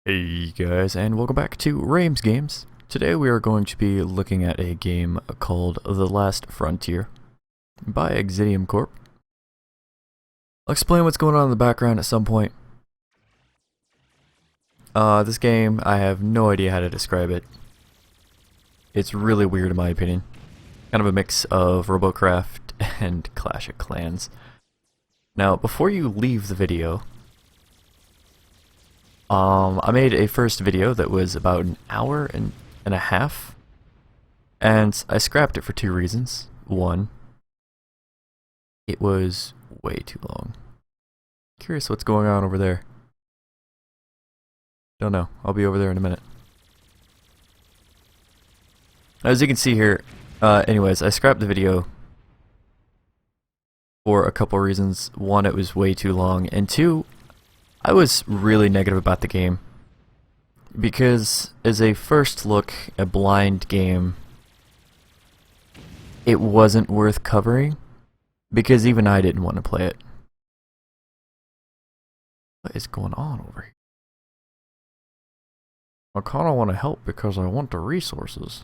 Hey guys, and welcome back to Rames Games. Today we are going to be looking at a game called The Last Frontier by Exidium Corp. I'll explain what's going on in the background at some point. This game, I have no idea how to describe it. It's really weird in my opinion. Kind of a mix of Robocraft and Clash of Clans. Now, before you leave the video, I made a first video that was about an hour and a half, and I scrapped it for two reasons. One, it was way too long. Curious what's going on over there. Don't know. I'll be over there in a minute. As you can see here, anyways, I scrapped the video for a couple reasons. One, it was way too long, and two, I was really negative about the game. Because as a first look, a blind game, it wasn't worth covering, because even I didn't want to play it. What is going on over here? I kinda want to help because I want the resources.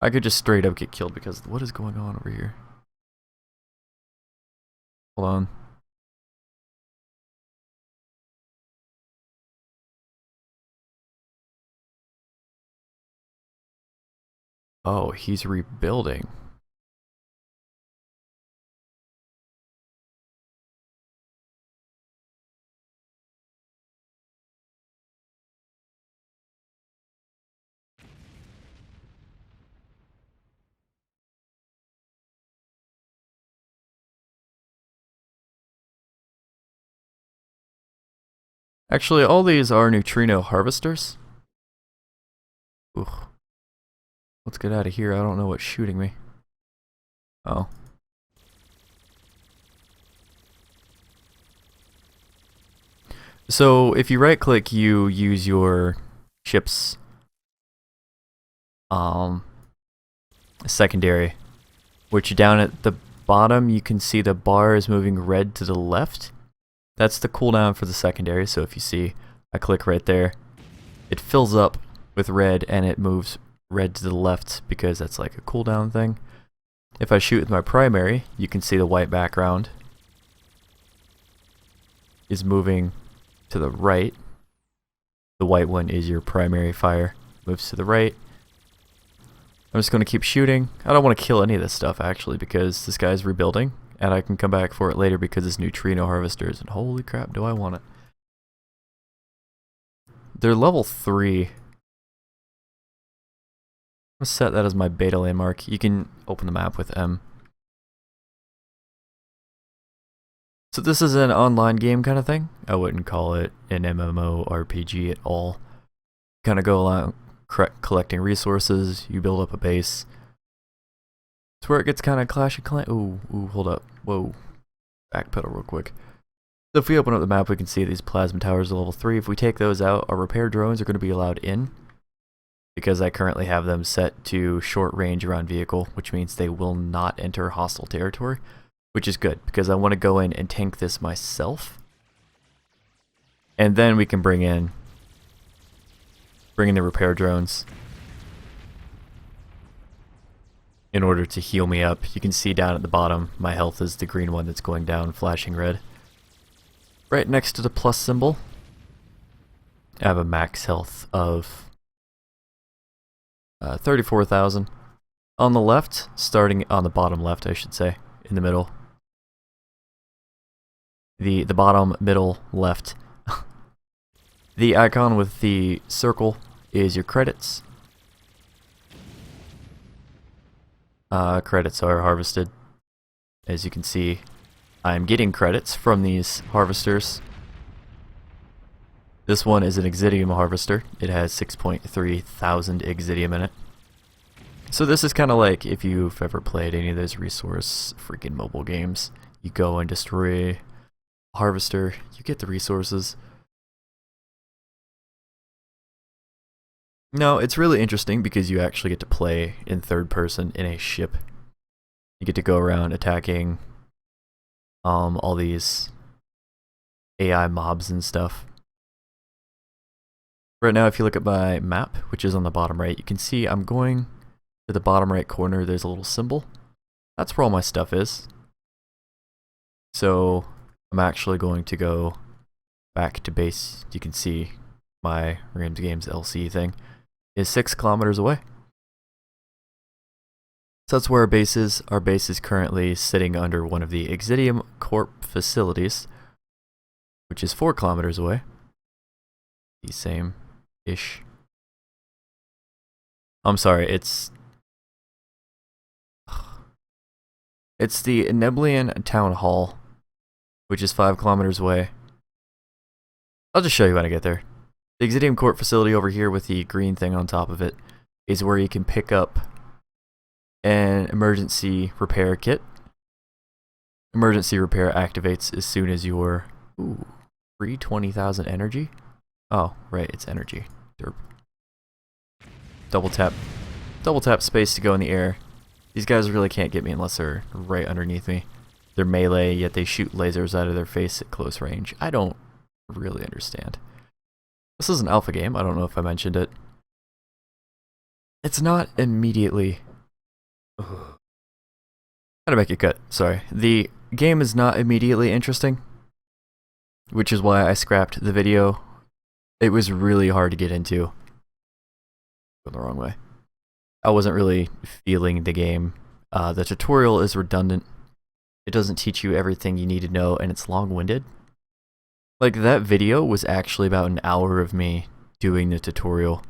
I could just straight up get killed because what is going on over here? Hold on. Oh, he's rebuilding. Actually, all these are neutrino harvesters. Ooh. Let's get out of here. I don't know what's shooting me. Oh. So, if you right click, you use your ship's secondary, which down at the bottom you can see the bar is moving red to the left. That's the cooldown for the secondary. So if you see, I click right there, it fills up with red and it moves red to the left because that's like a cooldown thing. If I shoot with my primary, you can see the white background is moving to the right. The white one is your primary fire, moves to the right. I'm just going to keep shooting. I don't want to kill any of this stuff actually because this guy's rebuilding and I can come back for it later because it's neutrino harvesters and holy crap do I want it. They're level 3. I'll set that as my beta landmark. You can open the map with M. So this is an online game kind of thing. I wouldn't call it an MMORPG at all. Kind of go along collecting resources, you build up a base. It's where it gets kind of Clash of Clans. Ooh, hold up. Whoa. Backpedal real quick. So if we open up the map, we can see these plasma towers are level 3. If we take those out, our repair drones are going to be allowed in. Because I currently have them set to short range around vehicle, which means they will not enter hostile territory. Which is good, because I want to go in and tank this myself. And then we can bring in the repair drones in order to heal me up. You can see down at the bottom, my health is the green one that's going down, flashing red. Right next to the plus symbol, I have a max health of 34,000. On the left, starting on the bottom left, I should say, in the middle. The bottom middle left. The icon with the circle is your credits. Credits are harvested. As you can see, I'm getting credits from these harvesters. This one is an Exidium harvester. It has 6.3 thousand Exidium in it. So this is kind of like if you've ever played any of those resource freaking mobile games. You go and destroy a harvester, you get the resources. No, it's really interesting because you actually get to play in third person in a ship. You get to go around attacking all these AI mobs and stuff. Right now, if you look at my map, which is on the bottom right, you can see I'm going to the bottom right corner. There's a little symbol. That's where all my stuff is. So I'm actually going to go back to base. You can see my RamesGamesLC thing is 6 kilometers away. So that's where our base is. Our base is currently sitting under one of the Exidium Corp facilities, which is 4 kilometers away. The same-ish. I'm sorry, it's the Neblian Town Hall, which is 5 kilometers away. I'll just show you when I get there. The Exidium Corp facility over here with the green thing on top of it is where you can pick up an emergency repair kit. Emergency repair activates as soon as you're free 20,000 energy. Oh, right, it's energy. Derp. Double tap space to go in the air. These guys really can't get me unless they're right underneath me. They're melee, yet they shoot lasers out of their face at close range. I don't really understand. This is an alpha game. I don't know if I mentioned it. It's not immediately... How to make it cut? Sorry. The game is not immediately interesting, which is why I scrapped the video. It was really hard to get into. Going the wrong way. I wasn't really feeling the game. The tutorial is redundant. It doesn't teach you everything you need to know, and it's long-winded. Like, that video was actually about an hour of me doing the tutorial.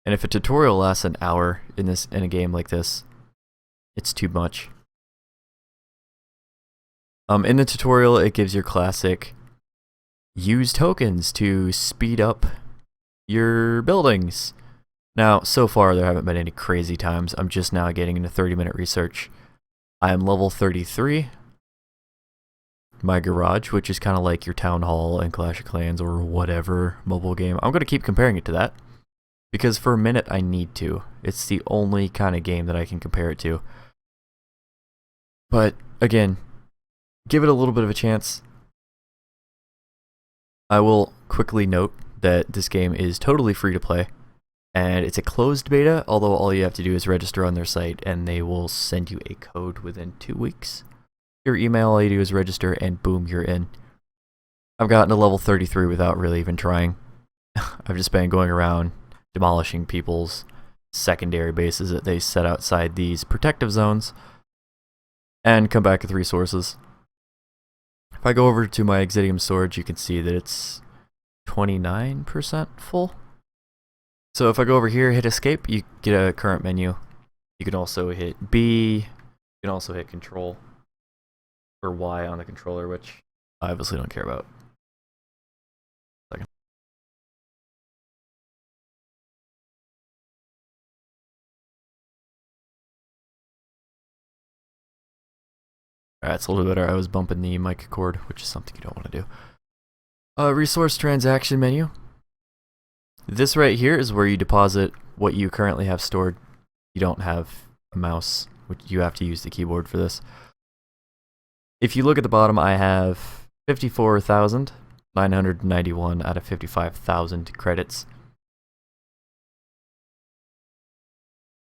And if a tutorial lasts an hour in a game like this, it's too much. In the tutorial, it gives your classic use tokens to speed up your buildings. Now, so far, there haven't been any crazy times. I'm just now getting into 30-minute research. I am level 33. My garage, which is kind of like your Town Hall in Clash of Clans or whatever mobile game. I'm going to keep comparing it to that, because for a minute I need to. It's the only kind of game that I can compare it to. But, again, give it a little bit of a chance. I will quickly note that this game is totally free to play. And it's a closed beta, although all you have to do is register on their site and they will send you a code within 2 weeks. Your email, all you do is register and boom, you're in. I've gotten to level 33 without really even trying. I've just been going around demolishing people's secondary bases that they set outside these protective zones and come back with resources. If I go over to my Exidium storage, you can see that it's 29% full. So if I go over here, hit escape, you get a current menu. You can also hit B, you can also hit control, or Y on the controller, which I obviously don't care about. Alright, it's a little better. I was bumping the mic cord, which is something you don't want to do. Resource transaction menu. This right here is where you deposit what you currently have stored. You don't have a mouse, which you have to use the keyboard for this. If you look at the bottom, I have 54,991 out of 55,000 credits.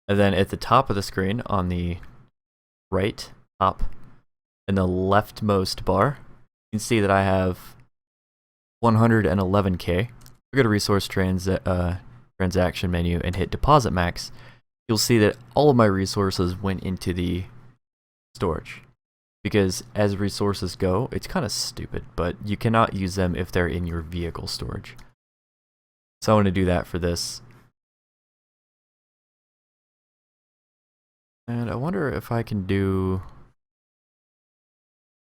And then at the top of the screen, on the right top, in the leftmost bar, you can see that I have 111k. Go to resource transaction menu and hit deposit max. You'll see that all of my resources went into the storage. Because as resources go, it's kind of stupid, but you cannot use them if they're in your vehicle storage. So I want to do that for this. And I wonder if I can do...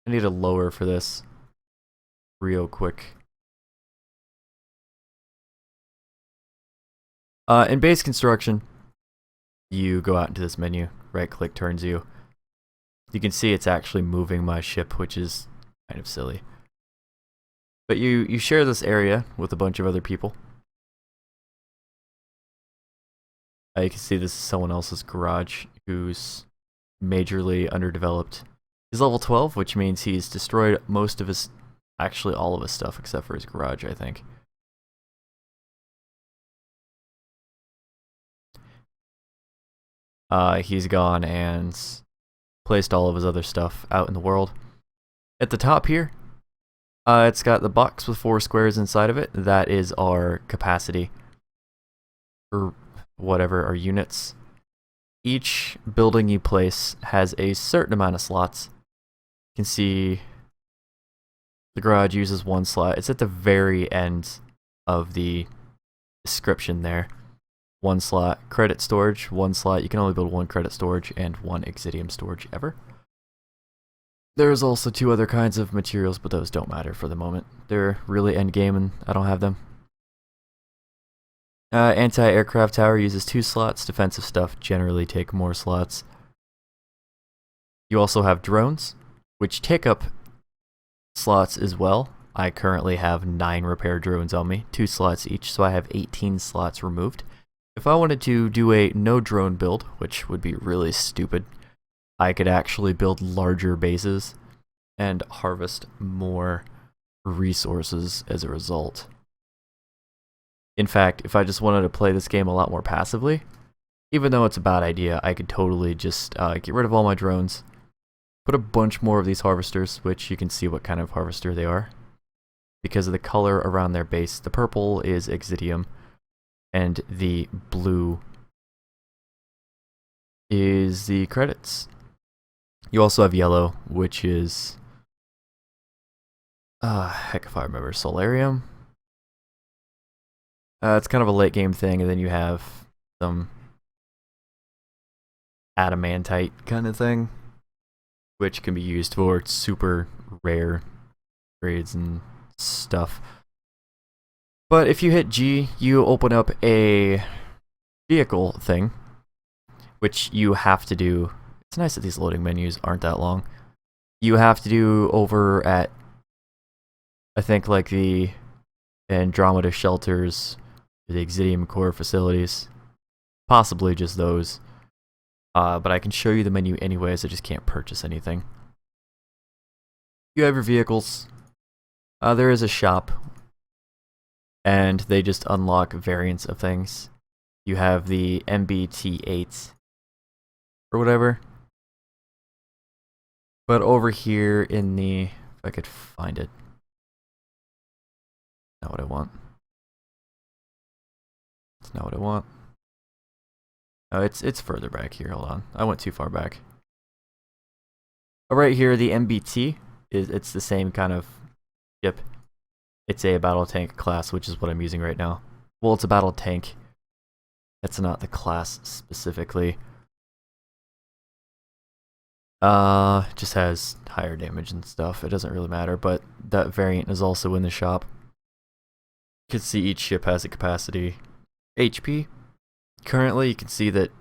I need a lower for this real quick. In base construction, you go out into this menu, right click turns you. You can see it's actually moving my ship, which is kind of silly. But you share this area with a bunch of other people. You can see this is someone else's garage who's majorly underdeveloped. He's level 12, which means he's destroyed most of his actually all of his stuff except for his garage, I think. He's gone and placed all of his other stuff out in the world. At the top here, it's got the box with 4 squares inside of it. That is our capacity, or whatever, our units. Each building you place has a certain amount of slots. You can see the garage uses 1 slot. It's at the very end of the description there. 1 slot. Credit storage, 1 slot. You can only build 1 credit storage and 1 Exidium storage ever. There's also 2 other kinds of materials, but those don't matter for the moment. They're really endgame and I don't have them. Anti-aircraft tower uses 2 slots. Defensive stuff generally take more slots. You also have drones, which take up slots as well. I currently have 9 repair drones on me, 2 slots each, so I have 18 slots removed. If I wanted to do a no drone build, which would be really stupid, I could actually build larger bases and harvest more resources as a result. In fact, if I just wanted to play this game a lot more passively, even though it's a bad idea, I could totally just get rid of all my drones, put a bunch more of these harvesters, which you can see what kind of harvester they are because of the color around their base. The purple is Exidium, and the blue is the credits. You also have yellow, which is, heck if I remember, Solarium. It's kind of a late game thing, and then you have some adamantite kind of thing, which can be used for super rare grades and stuff. But if you hit G, you open up a vehicle thing, which you have to do. It's nice that these loading menus aren't that long. You have to do over at, I think, like the Andromeda shelters, the Exidium core facilities, possibly just those. But I can show you the menu anyways, I just can't purchase anything. You have your vehicles. There is a shop, and they just unlock variants of things. You have the MBT8 or whatever. But over here in the, if I could find it. Not what I want. It's not what I want. Oh, it's further back here. Hold on. I went too far back. Right here, the MBT it's the same kind of ship. It's a battle tank class, which is what I'm using right now. Well, it's a battle tank. That's not the class specifically. Just has higher damage and stuff. It doesn't really matter, but that variant is also in the shop. You can see each ship has a capacity. HP. Currently, you can see that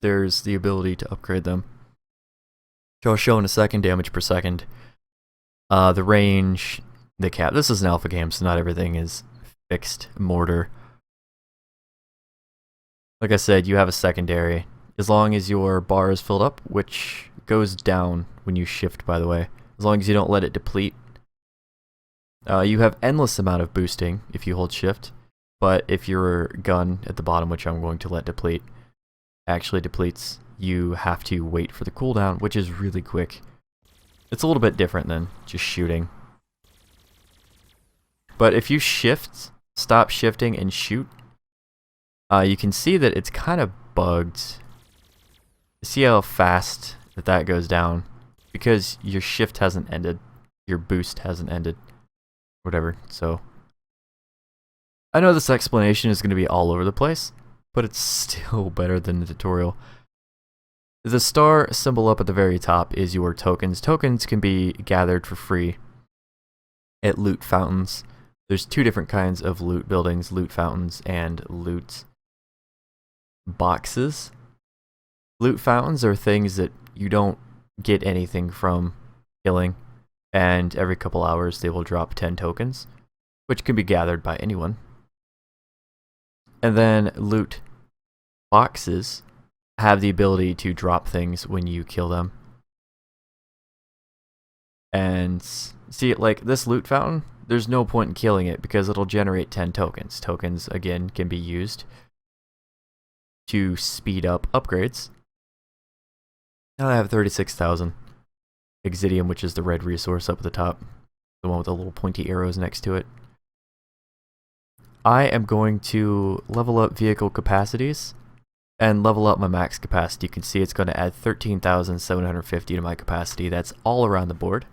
there's the ability to upgrade them. Which I'll show in a second. Damage per second. The range, the cap. This is an alpha game, so not everything is fixed mortar. Like I said, you have a secondary. As long as your bar is filled up, which goes down when you shift, by the way. As long as you don't let it deplete. You have endless amount of boosting if you hold shift. But if your gun at the bottom, which I'm going to let deplete, actually depletes, you have to wait for the cooldown, which is really quick. It's a little bit different than just shooting. But if you shift, stop shifting and shoot, you can see that it's kind of bugged. See how fast that goes down? Because your shift hasn't ended, your boost hasn't ended, whatever, so. I know this explanation is going to be all over the place, but it's still better than the tutorial. The star symbol up at the very top is your tokens. Tokens can be gathered for free at loot fountains. There's 2 different kinds of loot buildings, loot fountains and loot boxes. Loot fountains are things that you don't get anything from killing, and every couple hours they will drop 10 tokens, which can be gathered by anyone. And then loot boxes have the ability to drop things when you kill them. And See, like this loot fountain, there's no point in killing it because it'll generate 10 tokens. Tokens, again, can be used to speed up upgrades. Now I have 36,000 Exidium, which is the red resource up at the top, the one with the little pointy arrows next to it. I am going to level up vehicle capacities and level up my max capacity. You can see it's going to add 13,750 to my capacity. That's all around the board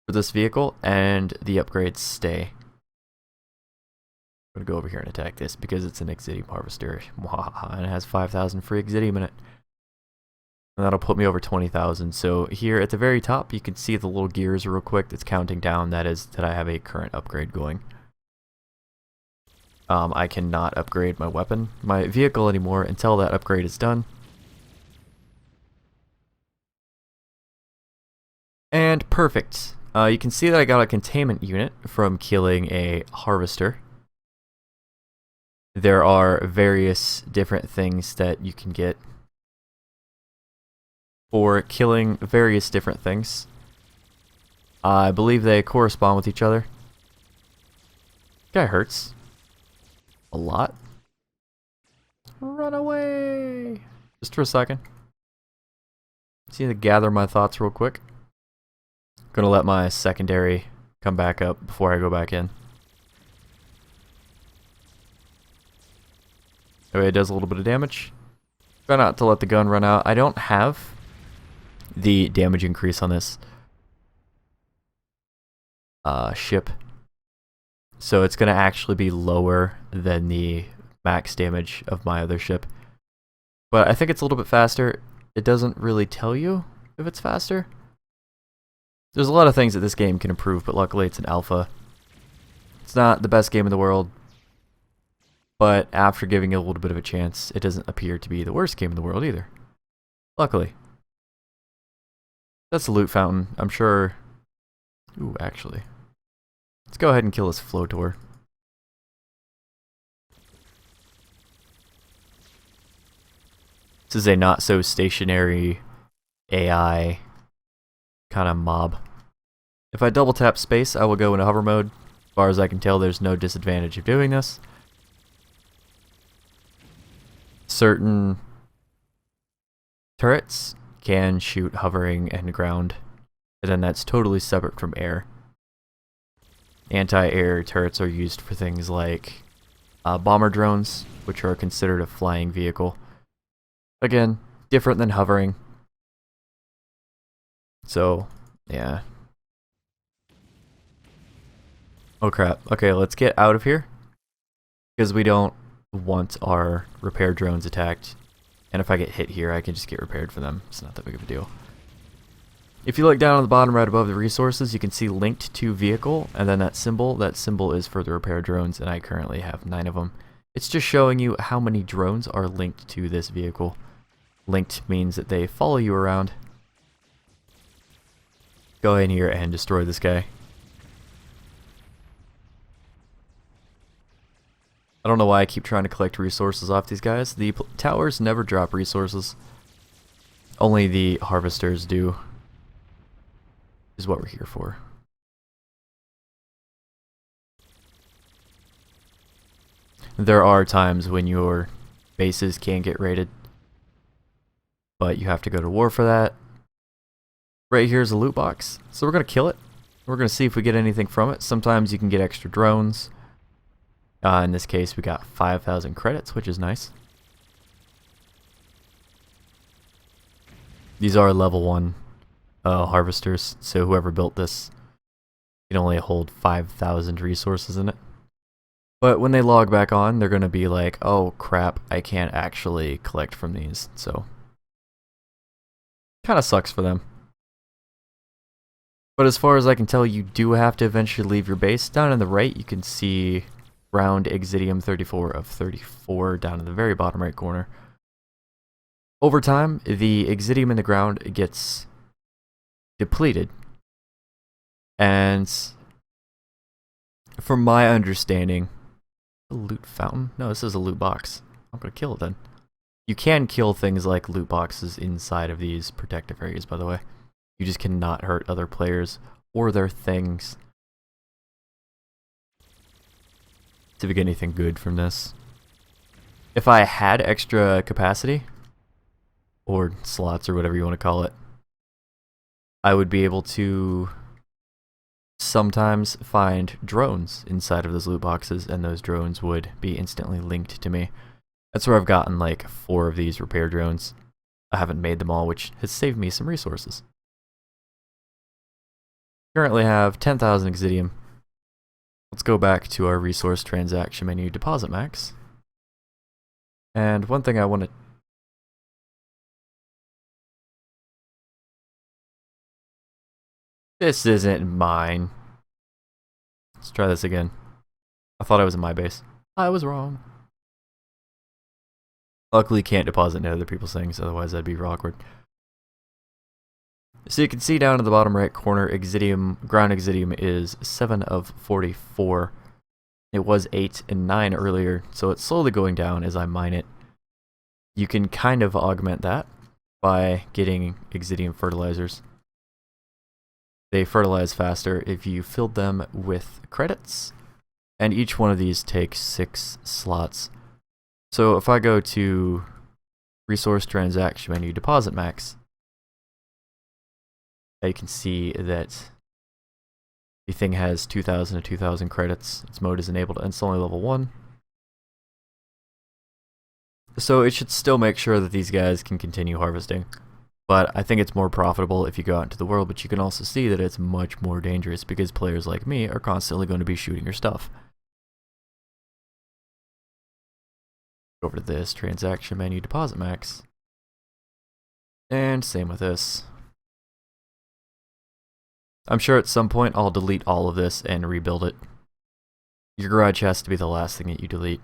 for this vehicle, and the upgrades stay. I'm going to go over here and attack this because it's an Exidium harvester, and it has 5,000 free Exidium in it. And that'll put me over 20,000. So here at the very top, you can see the little gears real quick that's counting down. That is that I have a current upgrade going. I cannot upgrade my vehicle anymore until that upgrade is done. And perfect. You can see that I got a containment unit from killing a harvester. There are various different things that you can get for killing various different things. I believe they correspond with each other. Guy hurts. A lot. Run away! Just for a second. Just need to gather my thoughts real quick. Gonna let my secondary come back up before I go back in. Okay, it does a little bit of damage. Try not to let the gun run out. I don't have the damage increase on this ship. So it's going to actually be lower than the max damage of my other ship. But I think it's a little bit faster. It doesn't really tell you if it's faster. There's a lot of things that this game can improve, but luckily it's an alpha. It's not the best game in the world, but after giving it a little bit of a chance, it doesn't appear to be the worst game in the world either. Luckily. That's the loot fountain. I'm sure... Ooh, actually. Let's go ahead and kill this floator. This is a not so stationary AI kind of mob. If I double tap space, I will go into hover mode. As far as I can tell, there's no disadvantage of doing this. Certain turrets can shoot hovering and ground, and then that's totally separate from air. Anti-air turrets are used for things like bomber drones, which are considered a flying vehicle. Again, different than hovering. So, yeah. Oh crap. Okay, let's get out of here, because we don't want our repair drones attacked. And if I get hit here, I can just get repaired for them. It's not that big of a deal. If you look down on the bottom right above the resources, you can see linked to vehicle, and then that symbol is for the repair drones, and I currently have 9 of them. It's just showing you how many drones are linked to this vehicle. Linked means that they follow you around. Go in here and destroy this guy. I don't know why I keep trying to collect resources off these guys. The towers never drop resources. Only the harvesters do. Is what we're here for. There are times when your bases can get raided, but you have to go to war for that. Right here is a loot box, so we're going to kill it. We're going to see if we get anything from it. Sometimes you can get extra drones. In this case, we got 5,000 credits, which is nice. These are level 1 harvesters, so whoever built this can only hold 5,000 resources in it. But when they log back on, they're going to be like, oh crap, I can't actually collect from these, so kind of sucks for them. But as far as I can tell, you do have to eventually leave your base. Down on the right, you can see round Exidium 34 of 34 down in the very bottom right corner. Over time, the Exidium in the ground gets depleted. And from my understanding, a loot fountain? No, this is a loot box. I'm going to kill it then. You can kill things like loot boxes inside of these protective areas, by the way. You just cannot hurt other players or their things. See if we get anything good from this. If I had extra capacity, or slots, or whatever you want to call it, I would be able to sometimes find drones inside of those loot boxes, and those drones would be instantly linked to me. That's where I've gotten like 4 of these repair drones. I haven't made them all, which has saved me some resources. Currently have 10,000 Exidium. Let's go back to our resource transaction menu, deposit max. And one thing I want to... This isn't mine. Let's try this again. I thought I was in my base. I was wrong. Luckily can't deposit into other people's things, otherwise that'd be awkward. So you can see down in the bottom right corner, Exidium, ground Exidium is 7 of 44. It was 8 and 9 earlier, so it's slowly going down as I mine it. You can kind of augment that by getting Exidium fertilizers. They fertilize faster if you filled them with credits, and each one of these takes 6 slots. So if I go to resource transaction menu, deposit max, you can see that the thing has 2,000 to 2,000 credits. Its mode is enabled and it's only level 1. So it should still make sure that these guys can continue harvesting. But I think it's more profitable if you go out into the world, but you can also see that it's much more dangerous because players like me are constantly going to be shooting your stuff. Over to this transaction menu, deposit max. And same with this. I'm sure at some point I'll delete all of this and rebuild it. Your garage has to be the last thing that you delete.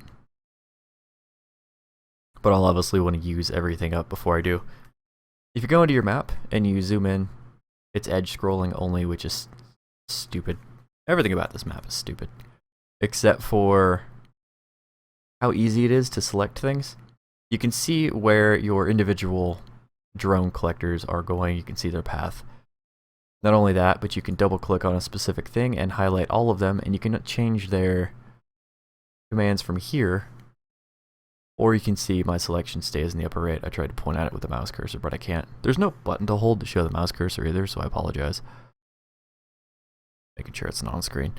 But I'll obviously want to use everything up before I do. If you go into your map and you zoom in, it's edge scrolling only, which is stupid. Everything about this map is stupid. Except for how easy it is to select things. You can see where your individual drone collectors are going. You can see their path. Not only that, but you can double click on a specific thing and highlight all of them, and you can change their commands from here. Or you can see my selection stays in the upper right. I tried to point at it with the mouse cursor, but I can't. There's no button to hold to show the mouse cursor either, so I apologize. Making sure it's not on screen.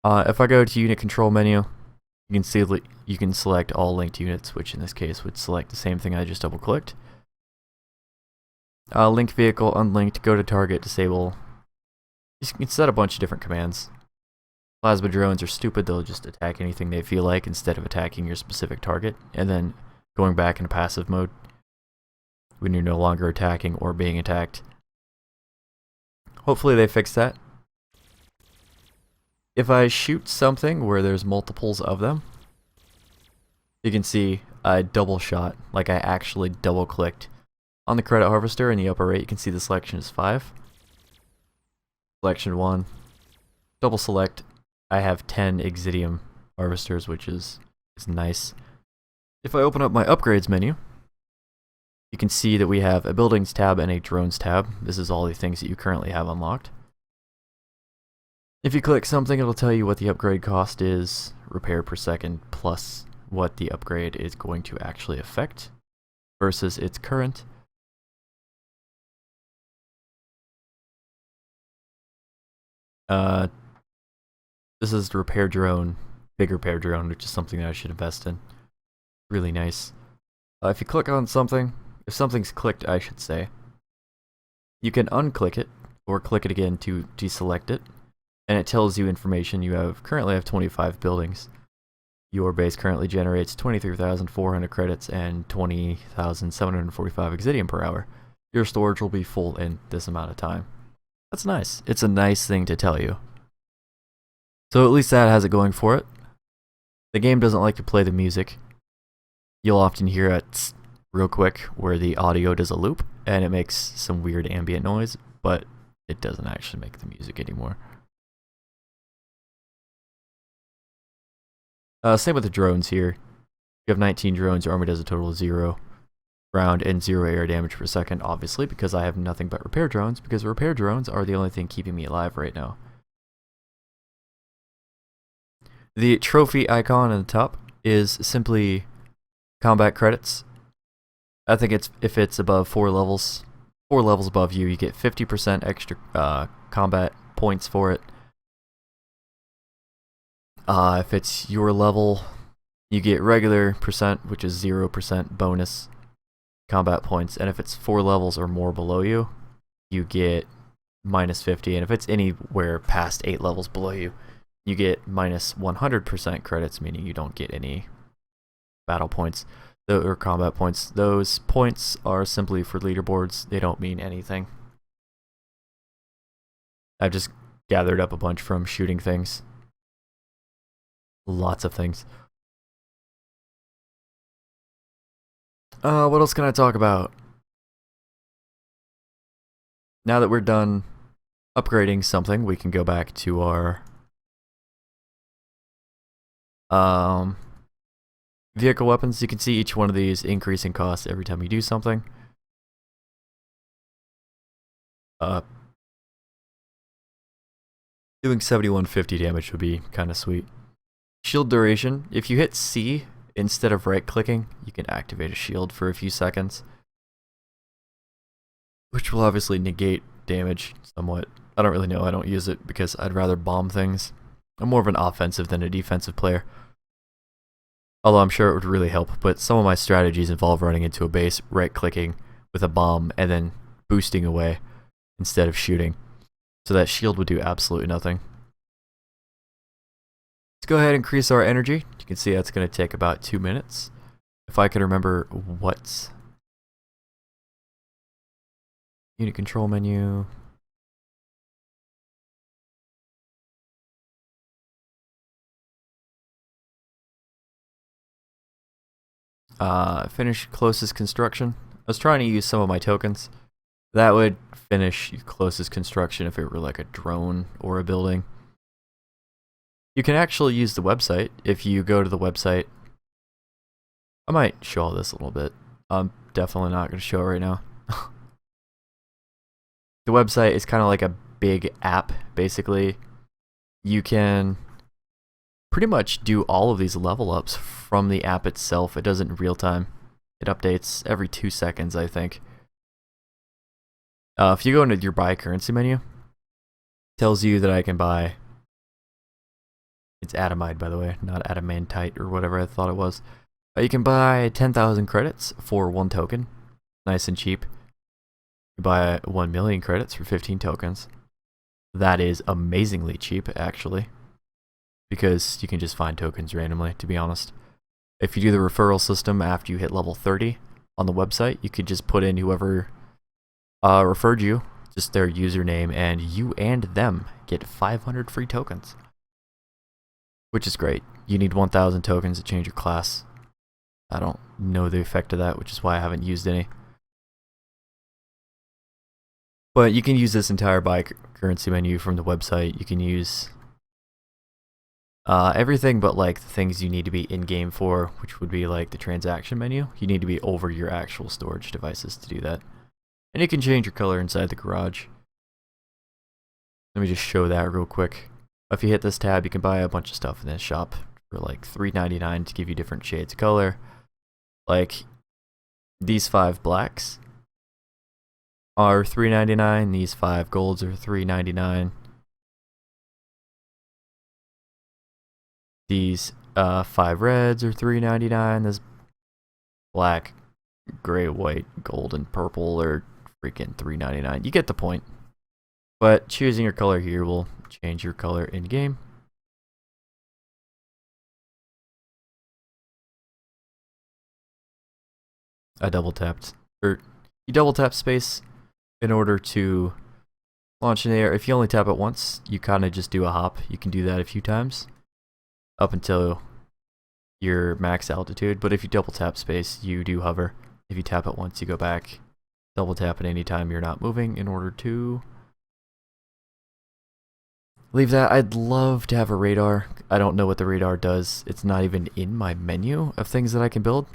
If I go to unit control menu, you can see you can select all linked units, which in this case would select the same thing I just double clicked. Link vehicle, unlinked, go to target, disable. You can set a bunch of different commands. Plasma drones are stupid, they'll just attack anything they feel like instead of attacking your specific target, and then going back into passive mode when you're no longer attacking or being attacked. Hopefully they fix that. If I shoot something where there's multiples of them, you can see I double shot, like I actually double clicked. On the credit harvester in the upper right, you can see the selection is 5. Selection 1. Double select. I have 10 Exidium harvesters, which is nice. If I open up my upgrades menu, you can see that we have a buildings tab and a drones tab. This is all the things that you currently have unlocked. If you click something, it'll tell you what the upgrade cost is, repair per second, plus what the upgrade is going to actually affect versus its current. This is the repair drone, big repair drone, which is something that I should invest in. Really nice. If you click on something, if something's clicked, I should say, you can unclick it or click it again to deselect it, and it tells you information. You currently have 25 buildings. Your base currently generates 23,400 credits and 20,745 Exidium per hour. Your storage will be full in this amount of time. That's nice. It's a nice thing to tell you. So at least that has it going for it. The game doesn't like to play the music. You'll often hear it real quick where the audio does a loop and it makes some weird ambient noise, but it doesn't actually make the music anymore. Same with the drones here. You have 19 drones, your army does a total of 0. ground, and 0 air damage per second, obviously, because I have nothing but repair drones, because repair drones are the only thing keeping me alive right now. The trophy icon on the top is simply combat credits. I think if it's above 4 levels above you, you get 50% extra combat points for it. If it's your level, you get regular percent, which is 0% bonus combat points. And if it's 4 levels or more below you, you get minus 50. And if it's anywhere past 8 levels below you, you get minus 100% credits, meaning you don't get any battle points or combat points. Those points are simply for leaderboards. They don't mean anything. I've just gathered up a bunch from shooting things. Lots of things. What else can I talk about? Now that we're done upgrading something, we can go back to our vehicle weapons. You can see each one of these increasing cost every time you do something. Doing 7150 damage would be kind of sweet. Shield duration. If you hit C instead of right clicking, you can activate a shield for a few seconds, which will obviously negate damage somewhat. I don't really know. I don't use it because I'd rather bomb things. I'm more of an offensive than a defensive player. Although I'm sure it would really help, but some of my strategies involve running into a base, right-clicking with a bomb, and then boosting away instead of shooting. So that shield would do absolutely nothing. Let's go ahead and increase our energy. You can see that's going to take about 2 minutes. If I can remember what... Unit control menu... finish closest construction. I was trying to use some of my tokens. That would finish closest construction if it were like a drone or a building. You can actually use the website. If you go to the website, I might show all this a little bit. I'm definitely not going to show it right now. The website is kind of like a big app, basically. You can pretty much do all of these level ups from the app itself. It does it in real time. It updates every 2 seconds, I think. If you go into your buy currency menu, it tells you that I can buy... It's atomite, by the way, not adamantite or whatever I thought it was. You can buy 10,000 credits for 1 token. Nice and cheap. You buy 1 million credits for 15 tokens. That is amazingly cheap, actually, because you can just find tokens randomly, to be honest. If you do the referral system after you hit level 30 on the website, you could just put in whoever referred you, just their username, and you and them get 500 free tokens, which is great. You need 1,000 tokens to change your class. I don't know the effect of that, which is why I haven't used any. But you can use this entire buy currency menu from the website. You can use everything but like the things you need to be in-game for, which would be like the transaction menu. You need to be over your actual storage devices to do that. And you can change your color inside the garage. Let me just show that real quick. If you hit this tab, you can buy a bunch of stuff in this shop for like $3.99 to give you different shades of color. Like these 5 blacks are $3.99. These 5 golds are $3.99. These 5 reds are $3.99. This black, gray, white, gold, and purple are freaking $3.99. You get the point. But choosing your color here will change your color in game. I double tapped, or you double tap space in order to launch in the air. If you only tap it once, you kind of just do a hop. You can do that a few times up until your max altitude. But if you double tap space, you do hover. If you tap it once, you go back. Double tap it anytime you're not moving in order to leave that. I'd love to have a radar. I don't know what the radar does. It's not even in my menu of things that I can build.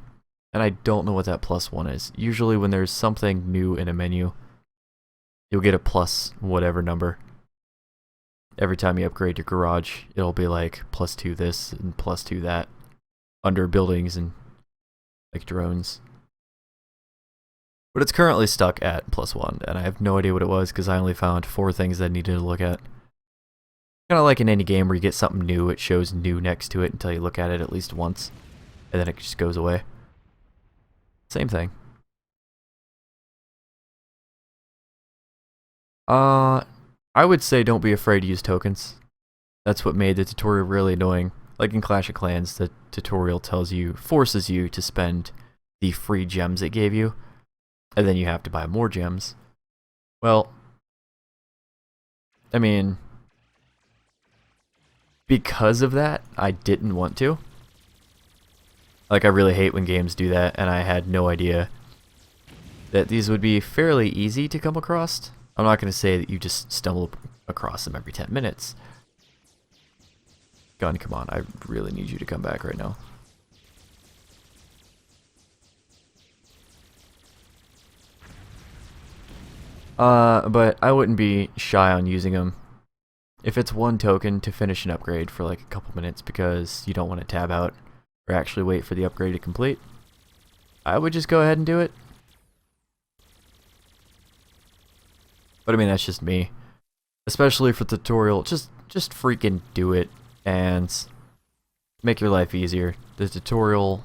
and I don't know what that +1 is. Usually when there's something new in a menu, you'll get a plus whatever number. Every time you upgrade your garage, it'll be like +2 this and +2 that under buildings and like drones. But it's currently stuck at +1, and I have no idea what it was because I only found 4 things that I needed to look at. Kind of like in any game where you get something new, it shows new next to it until you look at it at least once, and then it just goes away. Same thing. I would say don't be afraid to use tokens. That's what made the tutorial really annoying. Like in Clash of Clans, the tutorial forces you to spend the free gems it gave you, and then you have to buy more gems. Well, I mean, because of that, I didn't want to. Like, I really hate when games do that, and I had no idea that these would be fairly easy to come across. I'm not going to say that you just stumble across them every 10 minutes. Gun, come on, I really need you to come back right now. But I wouldn't be shy on using them. If it's 1 token to finish an upgrade for like a couple minutes because you don't want to tab out or actually wait for the upgrade to complete, I would just go ahead and do it. But I mean, that's just me. Especially for the tutorial, just freaking do it and make your life easier. The tutorial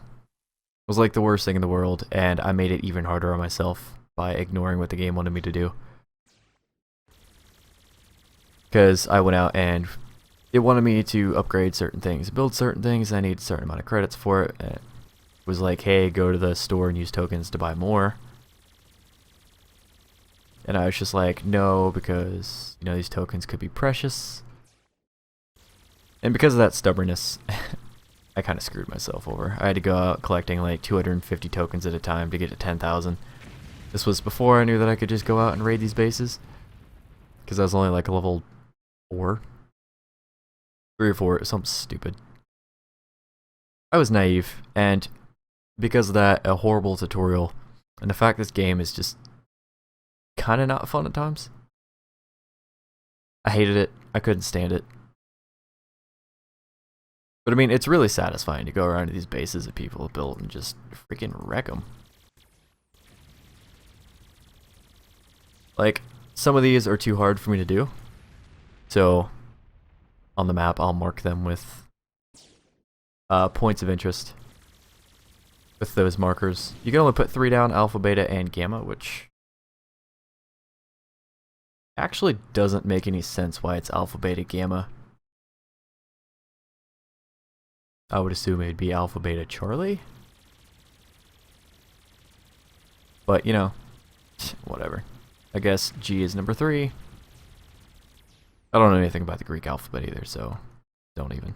was like the worst thing in the world, and I made it even harder on myself by ignoring what the game wanted me to do. Because I went out and it wanted me to upgrade certain things, build certain things, I need a certain amount of credits for it. And it was like, hey, go to the store and use tokens to buy more. And I was just like, no, because, you know, these tokens could be precious. And because of that stubbornness, I kind of screwed myself over. I had to go out collecting like 250 tokens at a time to get to 10,000. This was before I knew that I could just go out and raid these bases. Because I was only like a level 4. 3 or 4, something stupid. I was naive, and because of that, a horrible tutorial, and the fact this game is just kind of not fun at times. I hated it. I couldn't stand it. But I mean, it's really satisfying to go around to these bases that people have built and just freaking wreck them. Like, some of these are too hard for me to do. So, on the map, I'll mark them with points of interest. With those markers. You can only put 3 down, alpha, beta, and gamma, which actually doesn't make any sense why it's alpha, beta, gamma. I would assume it'd be alpha, beta, Charlie. But, you know, whatever. I guess G is number 3. I don't know anything about the Greek alphabet either, so don't even.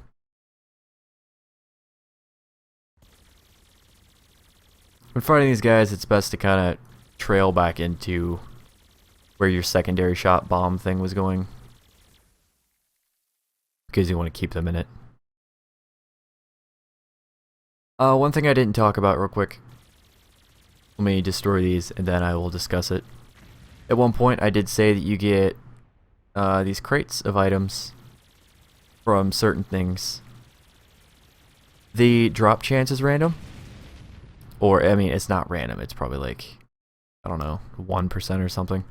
When fighting these guys, it's best to kind of trail back into where your secondary shot bomb thing was going, because you want to keep them in it. One thing I didn't talk about real quick. Let me destroy these and then I will discuss it. At one point I did say that you get these crates of items from certain things. The drop chance is random. Or, I mean, it's not random. It's probably like, I don't know, 1% or something.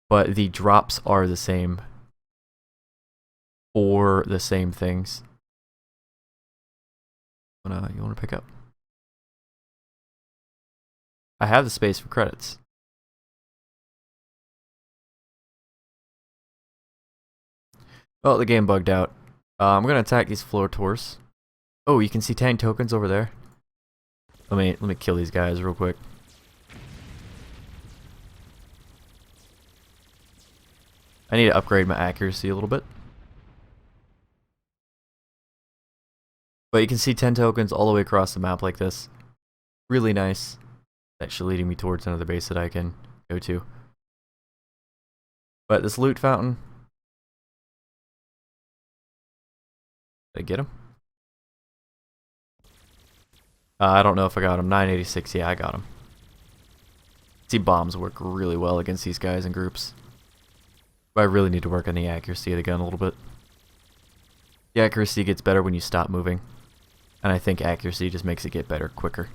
But the drops are the same for the same things. You wanna pick up? I have the space for credits. Well, the game bugged out. I'm gonna attack these floor tours. Oh, you can see 10 tokens over there. Let me kill these guys real quick. I need to upgrade my accuracy a little bit. But you can see 10 tokens all the way across the map like this. Really nice. Actually leading me towards another base that I can go to. But this loot fountain. Did I get him? I don't know if I got him. 986, yeah, I got him. See, bombs work really well against these guys in groups. But I really need to work on the accuracy of the gun a little bit. The accuracy gets better when you stop moving. And I think accuracy just makes it get better quicker.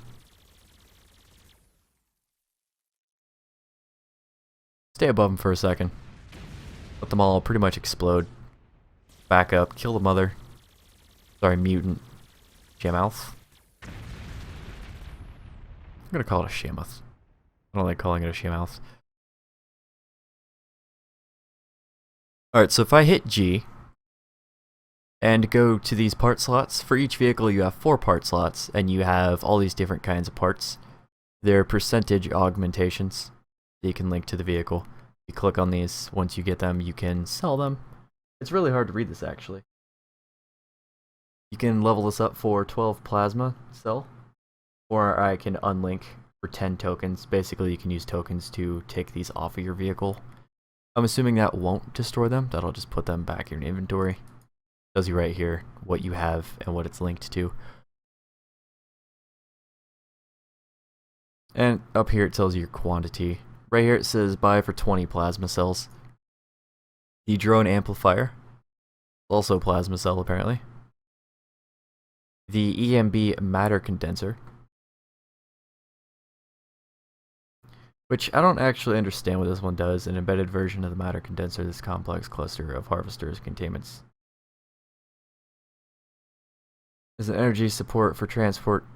Stay above them for a second. Let them all pretty much explode. Back up, kill the mother. Sorry, mutant. Shamouth. I'm gonna call it a Shamuth. I don't like calling it a Shamouth. Alright, so if I hit G and go to these part slots, for each vehicle you have 4 part slots, and you have all these different kinds of parts. They're percentage augmentations that you can link to the vehicle. You click on these, once you get them, you can sell them. It's really hard to read this actually. You can level this up for 12 plasma sell, or I can unlink for 10 tokens. Basically, you can use tokens to take these off of your vehicle. I'm assuming that won't destroy them, that'll just put them back in your inventory. It tells you right here what you have and what it's linked to. And up here it tells you your quantity. Right here it says buy for 20 plasma cells. The drone amplifier, also plasma cell apparently. The EMB matter condenser, which I don't actually understand what this one does. An embedded version of the matter condenser, this complex cluster of harvesters containments. Is an energy support for transport.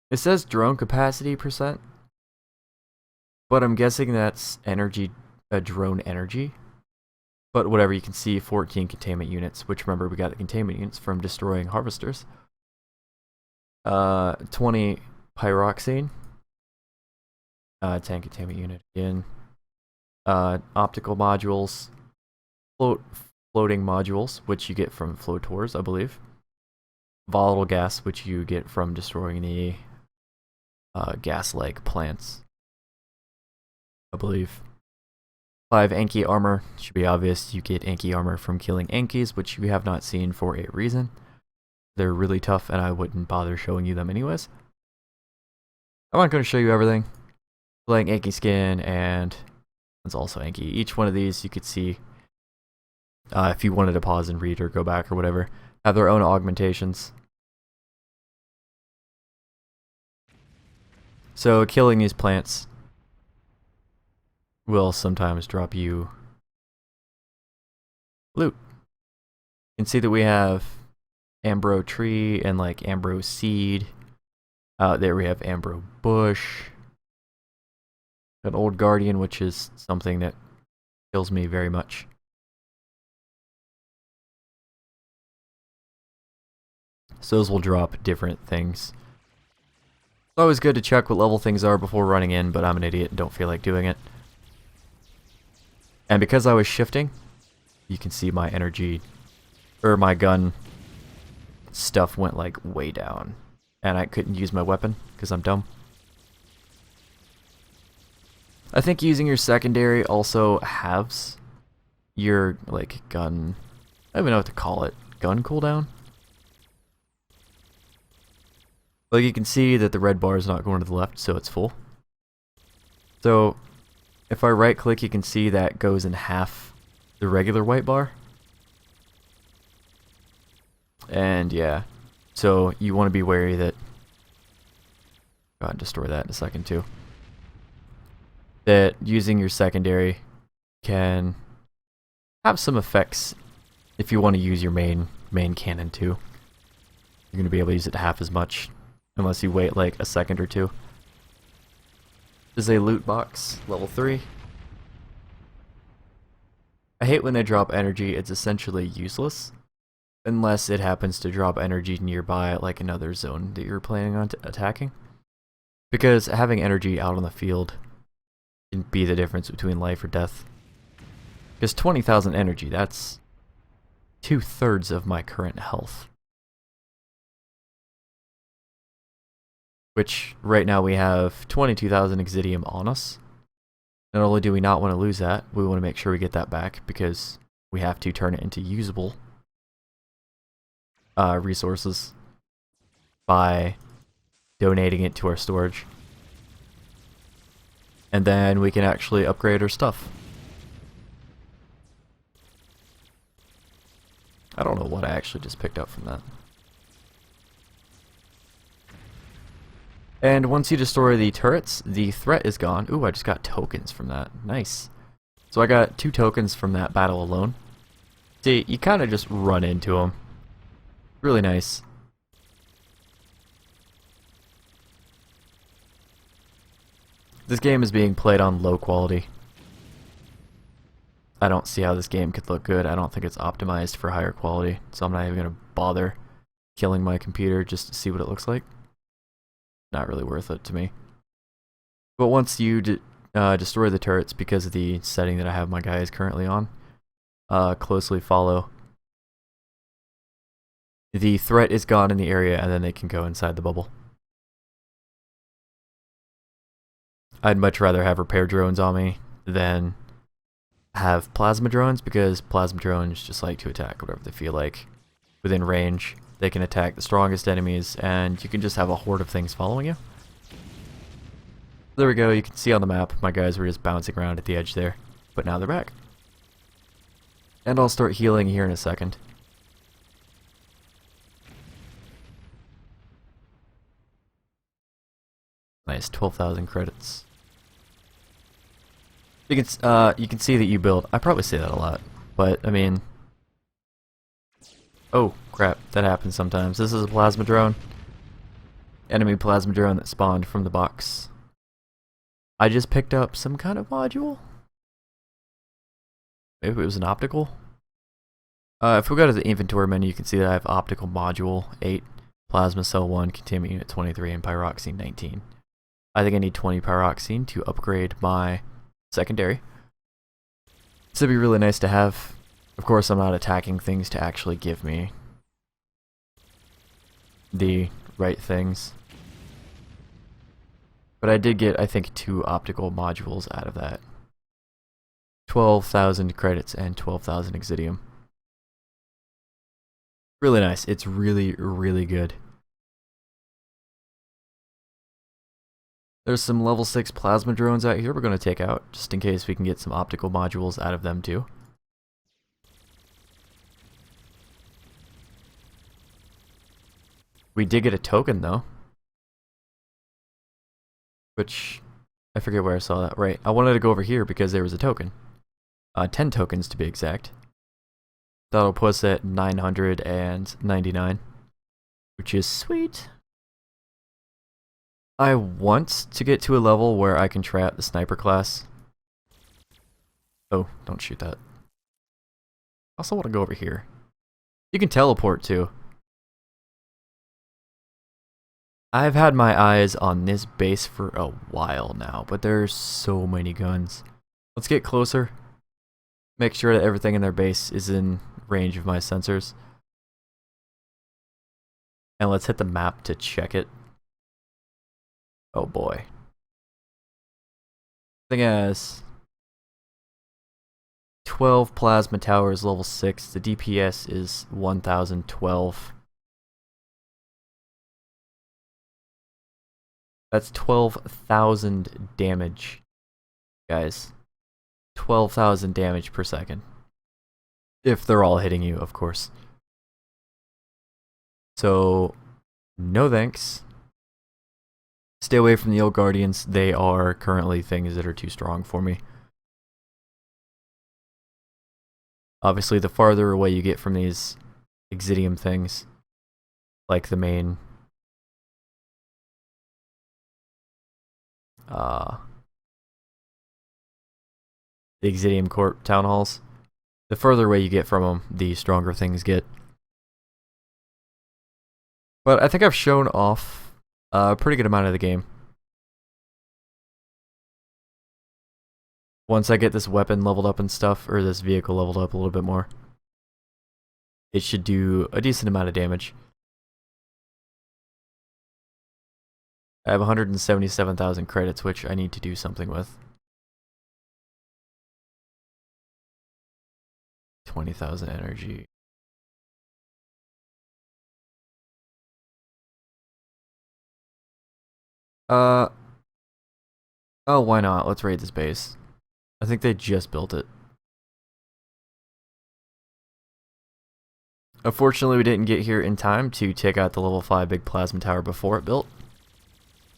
It says drone capacity %, but I'm guessing that's energy, drone energy. But whatever, you can see 14 containment units, which remember we got the containment units from destroying harvesters. 20 pyroxene. 10 containment unit again. Optical modules. Floating modules, which you get from floators, I believe. Volatile gas, which you get from destroying the gas-like plants, I believe. 5 Anki armor, should be obvious. You get Anki armor from killing Ankis, which you have not seen for a reason. They're really tough, and I wouldn't bother showing you them anyways. I'm not going to show you everything. Playing Anki skin, and it's also Anki. Each one of these you could see, if you wanted to pause and read or go back or whatever, have their own augmentations. So killing these plants will sometimes drop you loot. You can see that we have Ambro tree and like Ambro seed. There we have Ambro bush. An old guardian, which is something that kills me very much. So those will drop different things. It's always good to check what level things are before running in, but I'm an idiot and don't feel like doing it. And because I was shifting, you can see my energy, or my gun stuff went like way down. And I couldn't use my weapon because I'm dumb. I think using your secondary also halves your like gun, I don't even know what to call it, gun cooldown? Like you can see that the red bar is not going to the left, so it's full. So if I right click, you can see that goes in half the regular white bar. And yeah, so you want to be wary that, go ahead and destroy that in a second too, that using your secondary can have some effects if you want to use your main cannon too. You're going to be able to use it half as much unless you wait like a second or two. This is a loot box, level 3. I hate when they drop energy, it's essentially useless. Unless it happens to drop energy nearby at like another zone that you're planning on attacking. Because having energy out on the field can be the difference between life or death. Because 20,000 energy, that's 2/3 of my current health. Which, right now we have 22,000 Exidium on us. Not only do we not want to lose that, we want to make sure we get that back because we have to turn it into usable resources. by donating it to our storage. And then we can actually upgrade our stuff. I don't know what I actually just picked up from that. And once you destroy the turrets, the threat is gone. Ooh, I just got tokens from that. Nice. So I got 2 tokens from that battle alone. See, you kind of just run into them. Really nice. This game is being played on low quality. I don't see how this game could look good. I don't think it's optimized for higher quality, so I'm not even going to bother killing my computer just to see what it looks like. Not really worth it to me. But once you destroy the turrets, because of the setting that I have my guys currently on, closely follow. The threat is gone in the area, and then they can go inside the bubble. I'd much rather have repair drones on me than have plasma drones, because plasma drones just like to attack whatever they feel like. Within range, they can attack the strongest enemies, and you can just have a horde of things following you. There we go, you can see on the map, my guys were just bouncing around at the edge there, but now they're back. And I'll start healing here in a second. Nice, 12,000 credits. You can see that you build. I probably say that a lot, but I mean, oh crap, that happens sometimes. This is a plasma drone, enemy plasma drone that spawned from the box. I just picked up some kind of module. Maybe it was an optical. If we go to the inventory menu, you can see that I have optical module 8, plasma cell 1, containment unit 23, and pyroxene 19. I think I need 20 pyroxene to upgrade my secondary. This would be really nice to have. Of course, I'm not attacking things to actually give me the right things. But I did get, I think, 2 optical modules out of that. 12,000 credits and 12,000 Exidium. Really nice. It's really, really good. There's some level 6 plasma drones out here we're going to take out, just in case we can get some optical modules out of them too. We did get a token though, which I forget where I saw that. Right, I wanted to go over here because there was a token. 10 tokens to be exact. That'll put us at 999, which is sweet. I want to get to a level where I can try out the sniper class. Oh, don't shoot that. I also want to go over here. You can teleport too. I've had my eyes on this base for a while now, but there's so many guns. Let's get closer. Make sure that everything in their base is in range of my sensors. And let's hit the map to check it. Oh boy. Thing has 12 plasma towers, level 6. The DPS is 1012. That's 12,000 damage, guys. 12,000 damage per second. If they're all hitting you, of course. So, no thanks. Stay away from the old guardians. They are currently things that are too strong for me. Obviously, the farther away you get from these Exidium things, like the main the Exidium Corp town halls, the further away you get from them, the stronger things get. But I think I've shown off a pretty good amount of the game. Once I get this weapon leveled up and stuff, or this vehicle leveled up a little bit more, it should do a decent amount of damage. I have 177,000 credits, which I need to do something with. 20,000 energy. Oh, why not? Let's raid this base. I think they just built it. Unfortunately, we didn't get here in time to take out the level 5 big plasma tower before it built.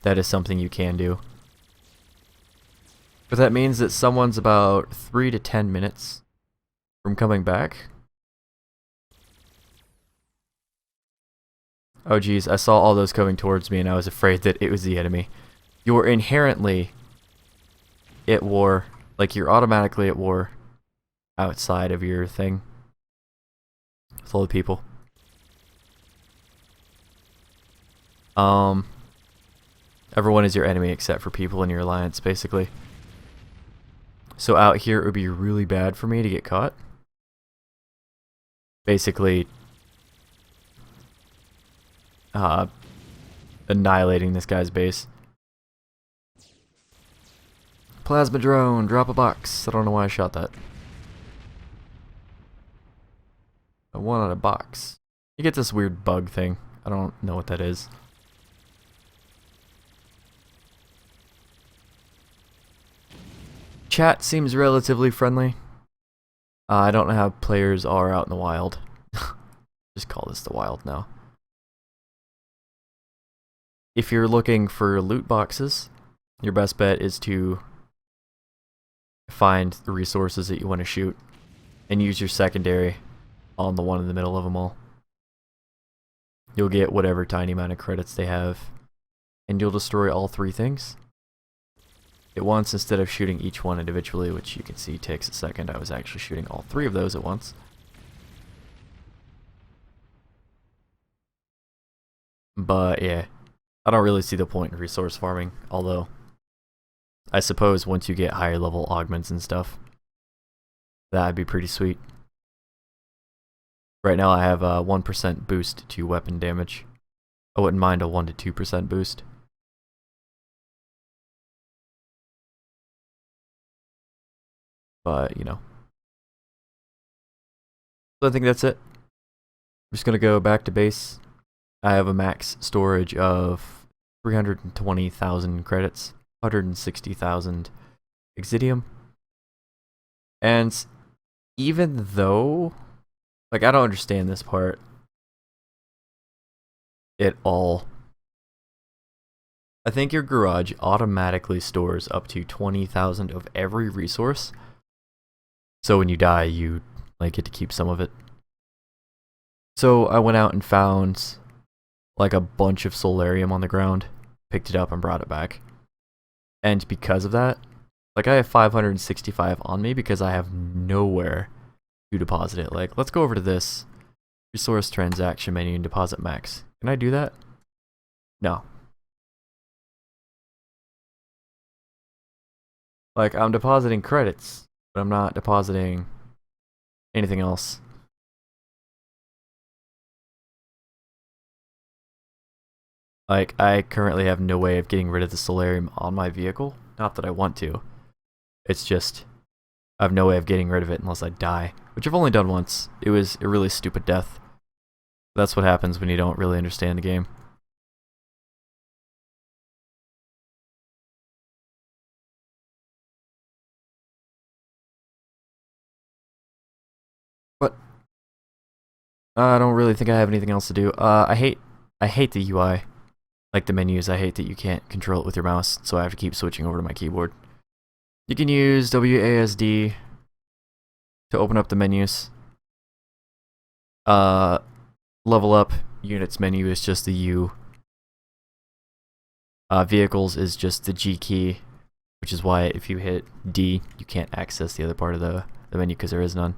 That is something you can do. But that means that someone's about 3 to 10 minutes from coming back. Oh geez, I saw all those coming towards me and I was afraid that it was the enemy. You're inherently at war. Like, you're automatically at war outside of your thing. With all the people. Everyone is your enemy except for people in your alliance, basically. So out here, it would be really bad for me to get caught. Basically, annihilating this guy's base. Plasma drone, drop a box. I don't know why I shot that. I wanted a box. You get this weird bug thing. I don't know what that is. Chat seems relatively friendly. I don't know how players are out in the wild. Just call this the wild now. If you're looking for loot boxes, your best bet is to find the resources that you want to shoot and use your secondary on the one in the middle of them all. You'll get whatever tiny amount of credits they have, and you'll destroy all 3 things at once instead of shooting each one individually, which you can see takes a second. I was actually shooting all 3 of those at once. But yeah, I don't really see the point in resource farming, although I suppose once you get higher level augments and stuff, that'd be pretty sweet. Right now I have a 1% boost to weapon damage. I wouldn't mind a 1 to 2% boost. But, you know. So I think that's it. I'm just going to go back to base. I have a max storage of 320,000 credits, 160,000 Exidium. And even though, like, I don't understand this part at all. I think your garage automatically stores up to 20,000 of every resource. So when you die, you like get to keep some of it. So I went out and found like a bunch of solarium on the ground, picked it up and brought it back. And because of that, like I have 565 on me because I have nowhere to deposit it. Like, let's go over to this resource transaction menu and deposit max. Can I do that? No. Like, I'm depositing credits, but I'm not depositing anything else. Like, I currently have no way of getting rid of the solarium on my vehicle. Not that I want to. It's just, I have no way of getting rid of it unless I die. Which I've only done once. It was a really stupid death. That's what happens when you don't really understand the game. But I don't really think I have anything else to do. I hate the UI. Like the menus, I hate that you can't control it with your mouse, so I have to keep switching over to my keyboard. You can use WASD to open up the menus. Level up units menu is just the U. Vehicles is just the G key, which is why if you hit D, you can't access the other part of the menu because there is none.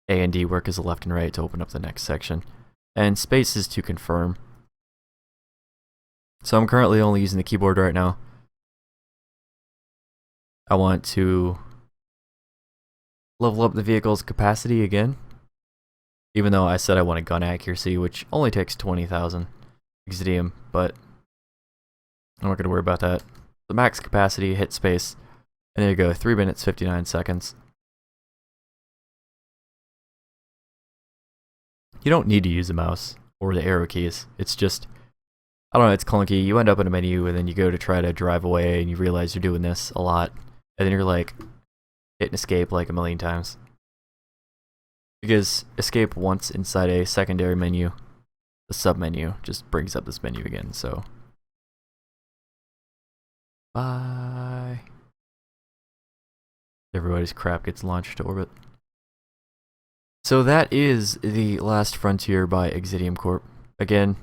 A and D work as a left and right to open up the next section. And space is to confirm. So I'm currently only using the keyboard right now. I want to level up the vehicle's capacity again. Even though I said I want a gun accuracy, which only takes 20,000 Exidium, but I'm not going to worry about that. The max capacity, hit space, and there you go, 3 minutes, 59 seconds. You don't need to use a mouse or the arrow keys. It's just I don't know, it's clunky. You end up in a menu and then you go to try to drive away and you realize you're doing this a lot. And then you're like, hitting escape like a million times. Because escape once inside a secondary menu, the sub-menu just brings up this menu again, so. Bye. Everybody's crap gets launched to orbit. So that is the Last Frontier by Exidium Corp. Again,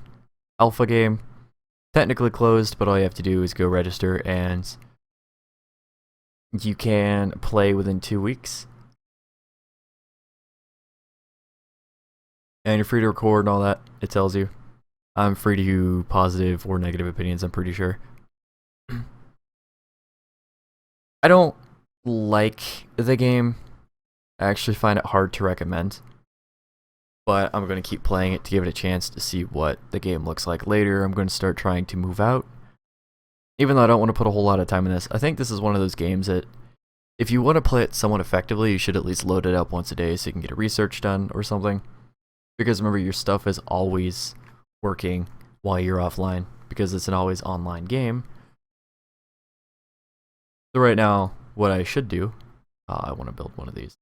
alpha game, technically closed, but all you have to do is go register and you can play within 2 weeks. And you're free to record and all that, it tells you. I'm free to do positive or negative opinions, I'm pretty sure. I don't like the game. I actually find it hard to recommend. But I'm going to keep playing it to give it a chance to see what the game looks like later. I'm going to start trying to move out. Even though I don't want to put a whole lot of time in this, I think this is one of those games that if you want to play it somewhat effectively, you should at least load it up once a day so you can get a research done or something. Because remember, your stuff is always working while you're offline because it's an always online game. So right now, what I should do, I want to build one of these.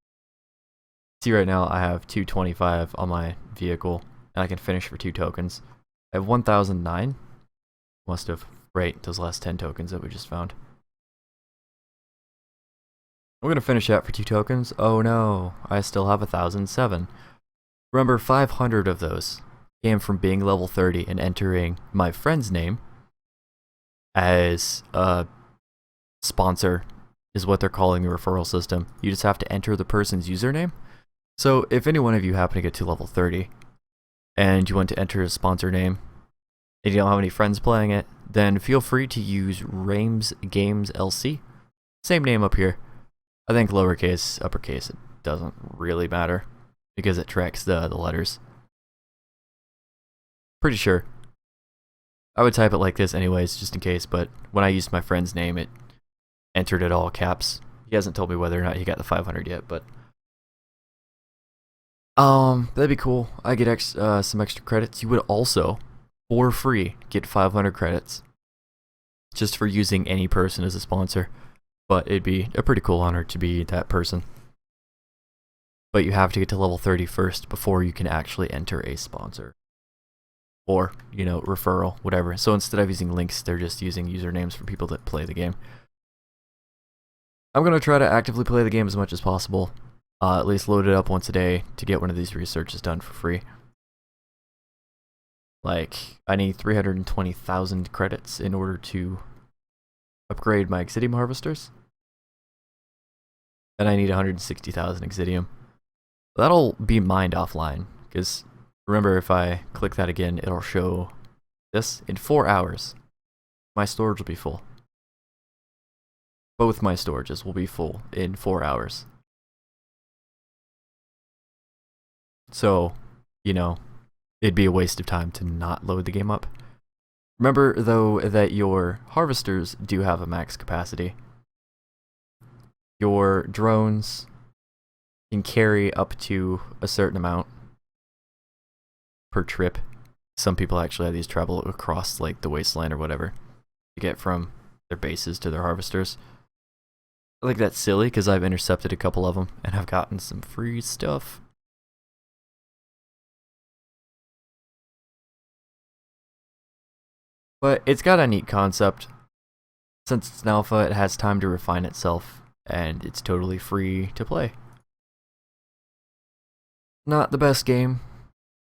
See, right now I have 225 on my vehicle and I can finish for 2 tokens. I have 1009. Must have. Right, those last 10 tokens that we just found. I'm going to finish that for 2 tokens. Oh no, I still have 1007. Remember, 500 of those came from being level 30 and entering my friend's name as a sponsor, is what they're calling the referral system. You just have to enter the person's username. So if any one of you happen to get to level 30 and you want to enter a sponsor name and you don't have any friends playing it, then feel free to use RamesGamesLC. Same name up here. I think lowercase, uppercase, it doesn't really matter because it tracks the letters. Pretty sure. I would type it like this anyways, just in case, but when I used my friend's name, it entered it all caps. He hasn't told me whether or not he got the 500 yet, but that'd be cool. I get some extra credits. You would also, for free, get 500 credits just for using any person as a sponsor. But it'd be a pretty cool honor to be that person. But you have to get to level 30 first before you can actually enter a sponsor. Or, you know, referral, whatever. So instead of using links, they're just using usernames for people that play the game. I'm going to try to actively play the game as much as possible. At least load it up once a day to get one of these researches done for free. Like, I need 320,000 credits in order to upgrade my Exidium harvesters. And I need 160,000 Exidium. That'll be mined offline, because remember, if I click that again, it'll show this in 4 hours. My storage will be full. Both my storages will be full in 4 hours. So, you know, it'd be a waste of time to not load the game up. Remember, though, that your harvesters do have a max capacity. Your drones can carry up to a certain amount per trip. Some people actually have these travel across, like, the wasteland or whatever to get from their bases to their harvesters. I think that's silly because I've intercepted a couple of them and I've gotten some free stuff. But it's got a neat concept. Since it's an alpha, it has time to refine itself, and it's totally free to play. Not the best game,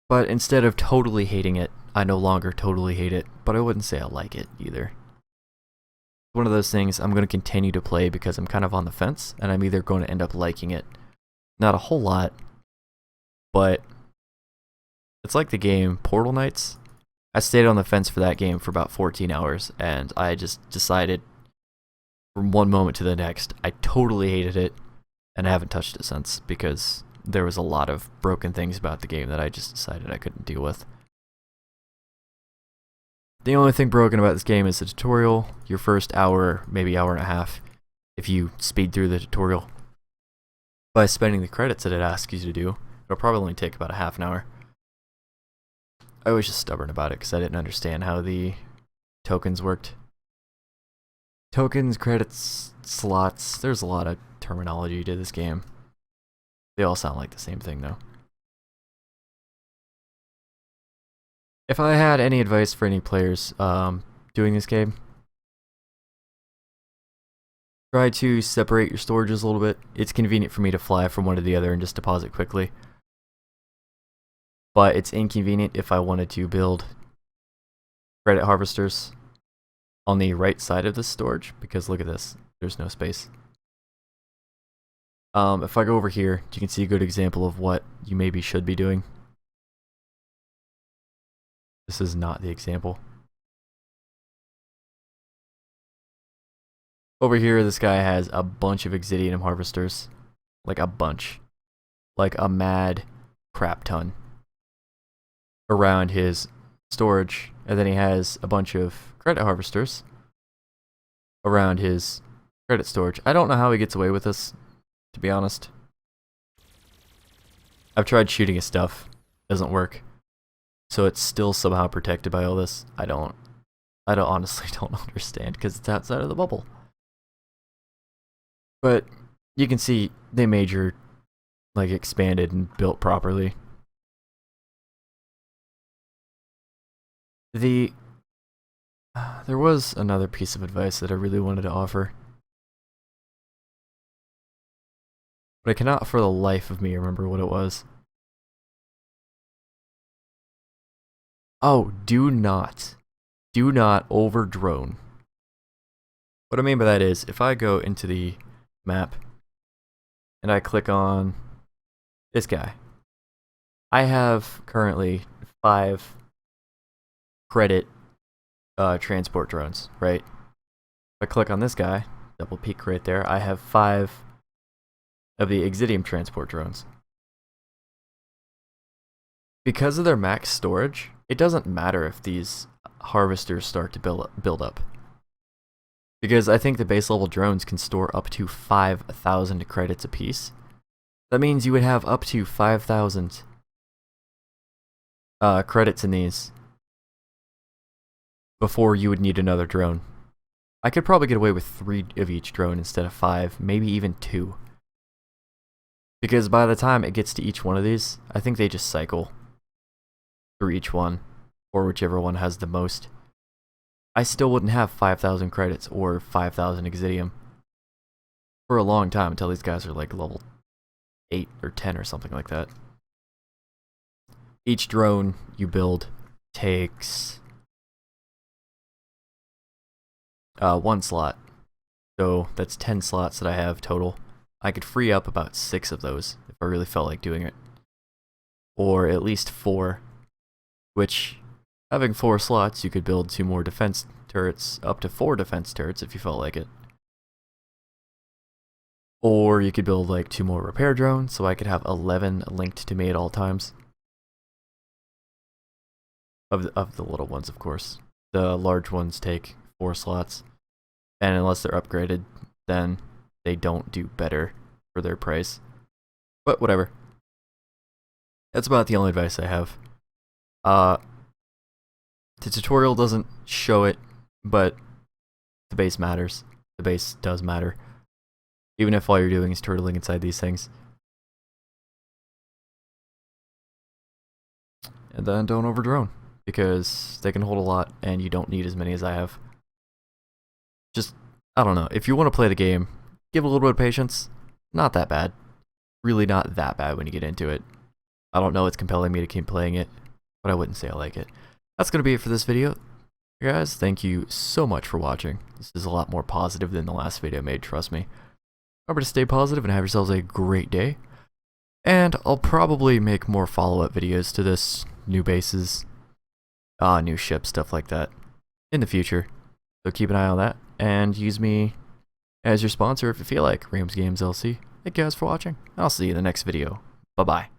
but instead of totally hating it, I no longer totally hate it, but I wouldn't say I like it either. One of those things I'm going to continue to play because I'm kind of on the fence, and I'm either going to end up liking it, not a whole lot, but it's like the game Portal Knights. I stayed on the fence for that game for about 14 hours, and I just decided from one moment to the next, I totally hated it, and I haven't touched it since, because there was a lot of broken things about the game that I just decided I couldn't deal with. The only thing broken about this game is the tutorial. Your first hour, maybe hour and a half, if you speed through the tutorial by spending the credits that it asks you to do, it'll probably only take about a half an hour. I was just stubborn about it because I didn't understand how the tokens worked. Tokens, credits, slots, there's a lot of terminology to this game. They all sound like the same thing though. If I had any advice for any players doing this game, try to separate your storages a little bit. It's convenient for me to fly from one to the other and just deposit quickly. But it's inconvenient if I wanted to build credit harvesters on the right side of the storage, because look at this, there's no space. If I go over here, you can see a good example of what you maybe should be doing. This is not the example. Over here, this guy has a bunch of Exidium harvesters. Like a bunch. Like a mad crap ton. Around his storage. And then he has a bunch of credit harvesters around his credit storage. I don't know how he gets away with this, to be honest. I've tried shooting his stuff. Doesn't work. So it's still somehow protected by all this. I honestly don't understand, because it's outside of the bubble. But you can see they expanded and built properly. There was another piece of advice that I really wanted to offer, but I cannot for the life of me remember what it was. Oh, do not over drone. What I mean by that is, if I go into the map and I click on this guy, I have currently 5 credit transport drones, right? If I click on this guy, double peek right there, I have 5 of the Exidium transport drones. Because of their max storage, it doesn't matter if these harvesters start to build up. Because I think the base level drones can store up to 5,000 credits apiece. That means you would have up to 5,000 credits in these before you would need another drone. I could probably get away with 3 of each drone instead of 5, maybe even 2. Because by the time it gets to each one of these, I think they just cycle through each one, or whichever one has the most. I still wouldn't have 5,000 credits or 5,000 Exidium for a long time until these guys are like level 8 or 10 or something like that. Each drone you build takes 1 slot, so that's 10 slots that I have total. I could free up about 6 of those if I really felt like doing it, or at least 4, which, having 4 slots, you could build 2 more defense turrets, up to 4 defense turrets if you felt like it. Or you could build like 2 more repair drones, so I could have 11 linked to me at all times. Of the little ones, of course. The large ones take 4 slots, and unless they're upgraded, then they don't do better for their price. But whatever. That's about the only advice I have. The tutorial doesn't show it, but the base matters. The base does matter. Even if all you're doing is turtling inside these things. And then don't over drone, because they can hold a lot and you don't need as many as I have. Just, I don't know, if you want to play the game, give a little bit of patience. Not that bad. Really not that bad when you get into it. I don't know what's compelling me to keep playing it, but I wouldn't say I like it. That's going to be it for this video. Guys, thank you so much for watching. This is a lot more positive than the last video I made, trust me. Remember to stay positive and have yourselves a great day. And I'll probably make more follow-up videos to this, new bases, new ships, stuff like that, in the future. So keep an eye on that, and use me as your sponsor if you feel like. RamesGamesLC. Thank you guys for watching. I'll see you in the next video. Bye-bye.